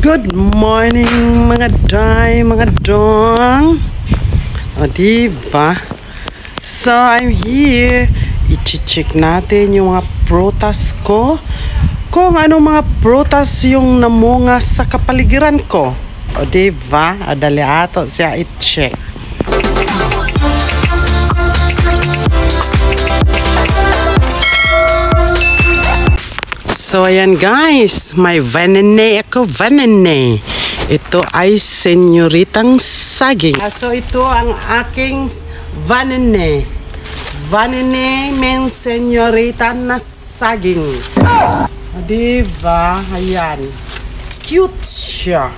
Good morning mga day, mga dong. O diba? So I'm here. I-check natin yung mga prutas ko. Kung ano mga prutas yung namunga sa kapaligiran ko. O diba? Dali ato siya i-check. So ayan guys, may vanene ako, vanene. Ito ay senyoritang saging. So ito ang aking vanene. Vanene means senyorita na saging. Diba? Ayan. Cute siya.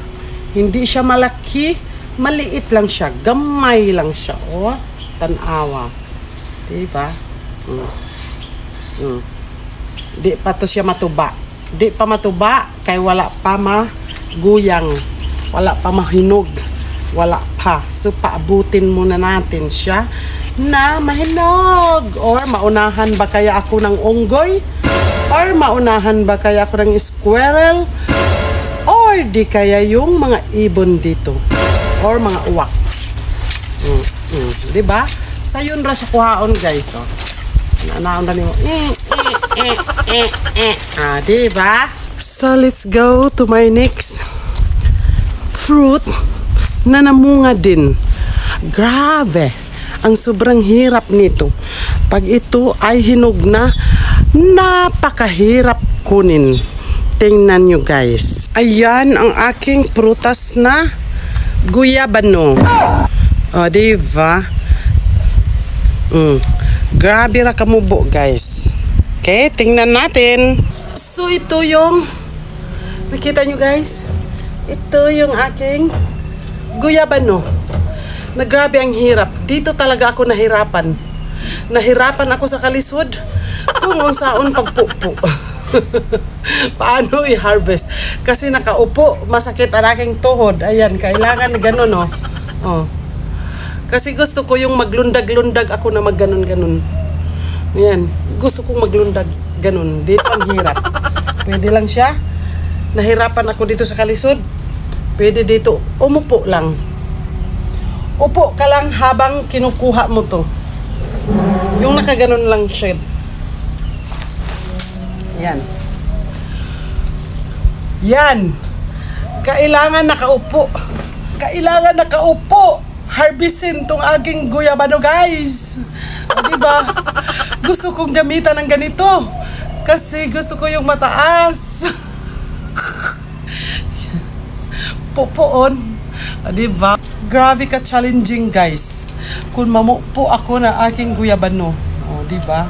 Hindi siya malaki, maliit lang siya. Gamay lang siya. O, tanawa. Diba? Di pa to siya matuba. Di pa matuba kay wala pa maguyang. Wala pa mahinog. Wala pa. So paabutin muna natin siya na mahinog. Or maunahan ba kaya ako ng unggoy? Or maunahan ba kaya ako ng squirrel? Or di kaya yung mga ibon dito? Or mga uwak? Diba? Sayon ra sa kuhaon guys. Oh. Naanaon na mo. Diba? So let's go to my next fruit na namunga din. Grabe, ang sobrang hirap nito. Pag ito ay hinog na, napakahirap kunin. Tingnan nyo guys. Ayan ang aking prutas na guyabano. O diba? Grabe ra kamubo guys. Okay, tingnan natin. So ito yung nakita nyo guys. Ito yung aking guyabano. Na grabe ang hirap. Dito talaga ako nahirapan. Nahirapan ako sa kalisod kung unsaon pagpupo. Paano i-harvest? Kasi nakaupo, masakit ang aking tuhod. Ayan, kailangan ganun oh. Kasi gusto ko yung maglundag-lundag ako na magganon-ganon. Ayan, gusto kong maglundag ganon. Dito ang hirap. Pwede lang siya. Nahirapan ako dito sa kalisod. Pwede dito, umupo lang. Upo ka lang habang kinukuha mo to. Yung nakaganon lang siya. Yan. Yan. Kailangan nakaupo. Kailangan nakaupo. Harvestin tong aking guyabano guys. O, diba? Gusto kong gamitan ng ganito. Kasi gusto ko yung mataas. Pupuon. O, diba? Grabe ka challenging guys. Kung mamupo ako na aking guyabano. O, diba?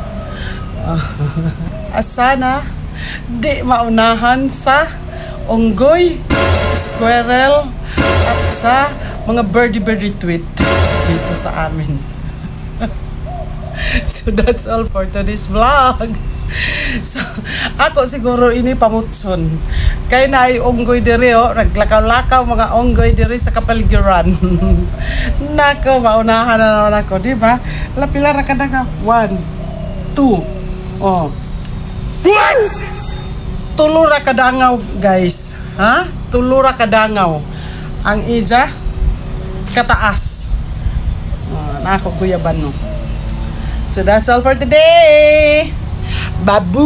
Asana di maunahan sa unggoy, squirrel, at sa mga birdie tweet dito sa amin. So that's all for today's vlog. So ako siguro ini pamutson kay naay unggoy diri naglakaw-lakaw mga unggoy diri sa kapaligiran. Nako maunahan na nako, di ba? Lapila ra kada ka 1 2 oh. Tulura kadangaw guys. Ha? Tulura kadangaw. Ang ija kataas. Nako guyabano. So that's all for today. Babush.